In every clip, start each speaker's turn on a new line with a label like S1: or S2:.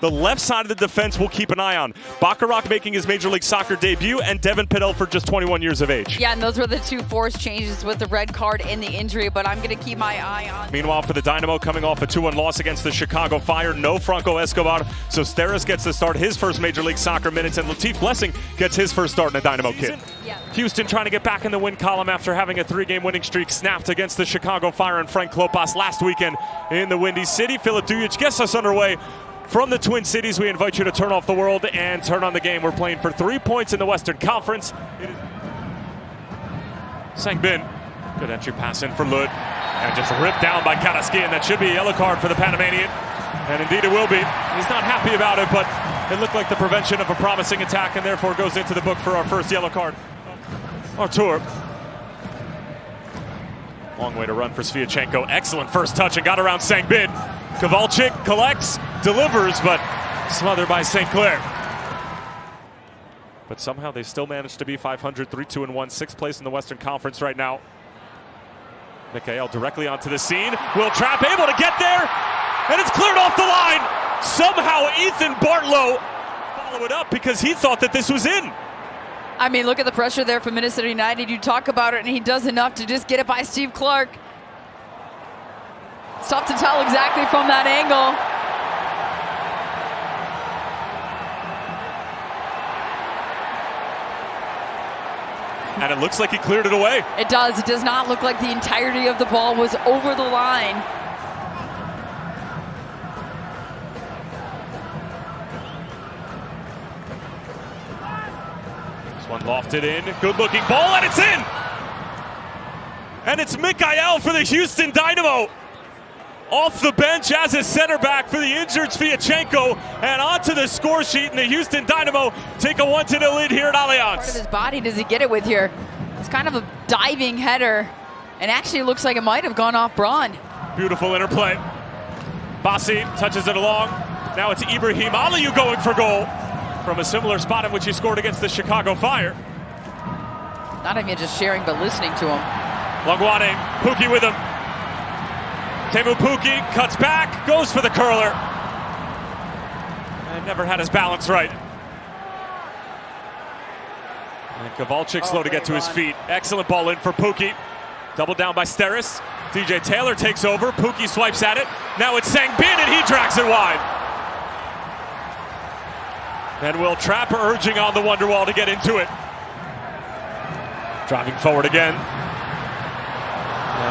S1: the left side of the defense we'll keep an eye on. Bacharach making his Major League Soccer debut, and Devin Pidelford just 21 years of age.
S2: Yeah, and those were the two forced changes with the red card and the injury, but I'm going to keep my eye on.
S1: Meanwhile, for the Dynamo, coming off a 2-1 loss against the Chicago Fire, no Franco Escobar, so Steris gets to start his first Major League Soccer minutes, and Latif Blessing gets his first start in a Dynamo kit.
S2: Yeah.
S1: Houston trying to get back in the win column after having a 3-game winning streak snapped against the Chicago Fire and Frank Klopas last weekend in the Windy City. Filip Dujic gets us underway from the Twin Cities. We invite you to turn off the world and turn on the game. We're playing for 3 points in the Western Conference. It is Sangbin. Good entry pass in for Lud. And just ripped down by Karaski, and that should be a yellow card for the Panamanian. And indeed it will be. He's not happy about it, but it looked like the prevention of a promising attack, and therefore goes into the book for our first yellow card. Artur. Long way to run for Sviatchenko. Excellent first touch and got around Sangbin. Kowalczyk collects, delivers, but smothered by St. Clair. But somehow they still managed to be 500, 3-2-1, 6th place in the Western Conference right now. Mikhail directly onto the scene. Will Trapp able to get there, and it's cleared off the line. Somehow Ethan Bartlow follow it up because he thought that this was in.
S2: I mean, look at the pressure there from Minnesota United. You talk about it, and he does enough to just get it by Steve Clark. It's tough to tell exactly from that angle.
S1: And it looks like he cleared it away.
S2: It does. It does not look like the entirety of the ball was over the line.
S1: This one lofted in. Good-looking ball, and it's in! And it's Mikhail for the Houston Dynamo. Off the bench as a center back for the injured Sviatchenko, and onto the score sheet, and the Houston Dynamo take a 1-0 lead here at Allianz.
S2: What part of his body does he get it with here? It's kind of a diving header, and actually it looks like it might have gone off Braun.
S1: Beautiful interplay. Bassi touches it along. Now it's Ibrahim Aliou going for goal from a similar spot in which he scored against the Chicago Fire.
S2: Not even just sharing, but listening to him.
S1: Longwane, Pukki with him. Teemu Pukki cuts back, goes for the curler. And never had his balance right. And Kowalczyk slow to get to his feet. Excellent ball in for Pukki. Doubled down by Steris. DJ Taylor takes over. Pukki swipes at it. Now it's Sangbin, and he drags it wide. And Will Trapp urging on the Wonderwall to get into it. Driving forward again.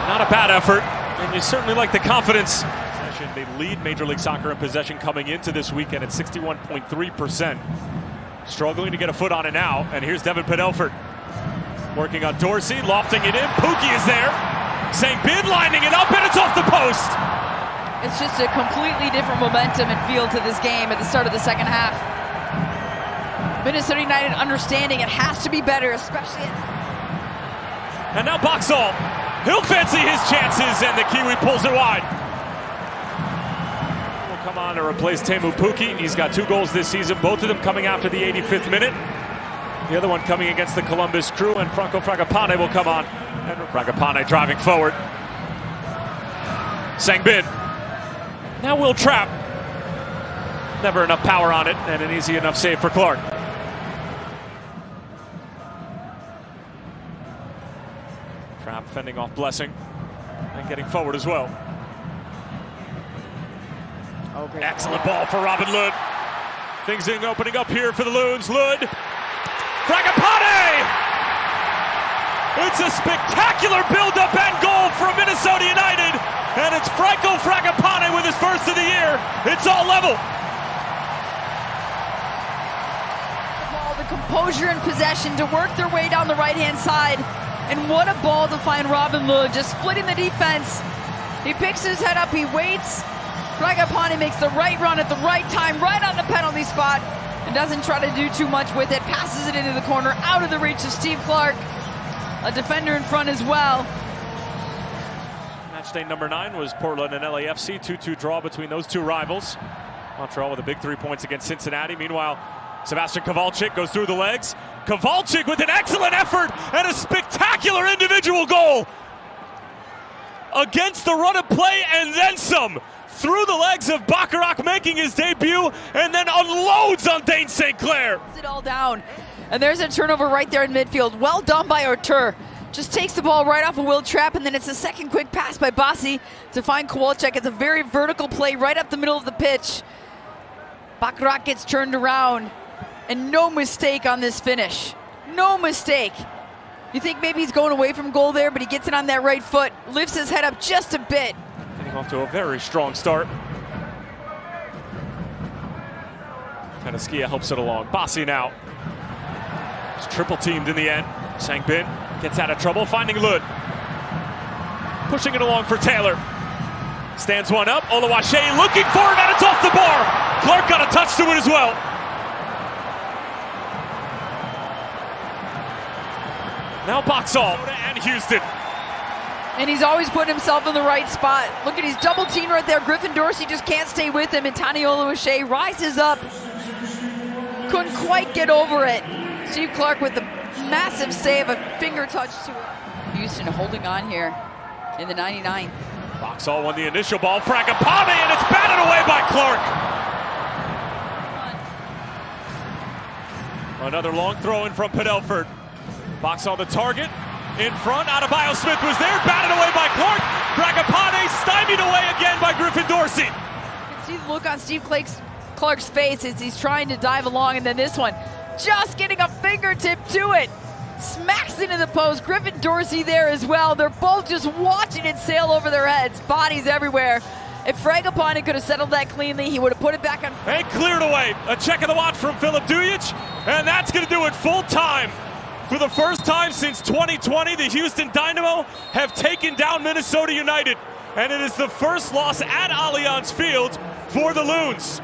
S1: Not a bad effort. And you certainly like the confidence. They lead Major League Soccer in possession coming into this weekend at 61.3%. Struggling to get a foot on it now. And here's Devin Pidelford working on Dorsey, lofting it in. Pukki is there. Sangbin lining it up, and it's off the post.
S2: It's just a completely different momentum and feel to this game at the start of the second half. Minnesota United understanding it has to be better, especially
S1: And now Boxall. He'll fancy his chances, and the Kiwi pulls it wide. Will come on to replace Teemu Pukki. He's got 2 goals this season, both of them coming after the 85th minute. The other one coming against the Columbus Crew, and Franco Fragapane will come on. And Fragapane driving forward. Sangbin. Now Will Trapp. Never enough power on it, and an easy enough save for Clark. Trapp fending off Blessing and getting forward as well.
S2: okay.
S1: Excellent ball for Robin Lod. Things opening up here for the Loons. Lod. Fragapane! It's a spectacular build-up and goal from Minnesota United. And it's Franco Fragapane with his first of the year. It's all level.
S2: The composure and possession to work their way down the right-hand side. And what a ball to find Robin Lod, just splitting the defense. He picks his head up, he waits. Fragapane makes the right run at the right time, right on the penalty spot, and doesn't try to do too much with it. Passes it into the corner, out of the reach of Steve Clark. A defender in front as well.
S1: Match day number 9 was Portland and LAFC. 2-2 draw between those two rivals. Montreal with a big 3 points against Cincinnati. Meanwhile, Sebastian Kowalczyk goes through the legs. Kowalczyk with an excellent effort and a spectacular individual goal. Against the run of play and then some. Through the legs of Bacharach making his debut, and Saint Clair.
S2: It all down. And there's a turnover right there in midfield. Well done by Artur. Just takes the ball right off a Will Trapp, and then it's a second quick pass by Bassi to find Kowalczyk. It's a very vertical play right up the middle of the pitch. Baccarat gets turned around, and no mistake on this finish. No mistake. You think maybe he's going away from goal there, but he gets it on that right foot, lifts his head up just a bit.
S1: Getting off to a very strong start. Kanaskia helps it along. Bassi now. He's triple teamed in the end. Sangbin gets out of trouble, finding Lud. Pushing it along for Taylor. Stands one up. Oluwaseyi looking for it, and it's off the bar. Clark got a touch to it as well. Now Boxall and Houston.
S2: And he's always put himself in the right spot. Look at his double team right there. Griffin Dorsey just can't stay with him, and Tani Oluwaseyi rises up. Couldn't quite get over it. Steve Clark with the massive save, a finger touch to it. Houston holding on here in the 99th.
S1: Boxall won the initial ball. Fragapane, and it's batted away by Clark. Another long throw in from Padelford. Boxall the target. In front, Adebayo Smith was there, batted away by Clark. Fragapane stymied away again by Griffin Dorsey.
S2: You can see the look on Steve Clark's face as he's trying to dive along, and then this one, just getting a fingertip to it. Smacks into the post. Griffin Dorsey there as well. They're both just watching it sail over their heads. Bodies everywhere. If Fragapane could have settled that cleanly, he would have put it back on.
S1: And cleared away. A check of the watch from Filip Dujic, and that's going to do it full time. For the first time since 2020, the Houston Dynamo have taken down Minnesota United, and it is the first loss at Allianz Field for the Loons.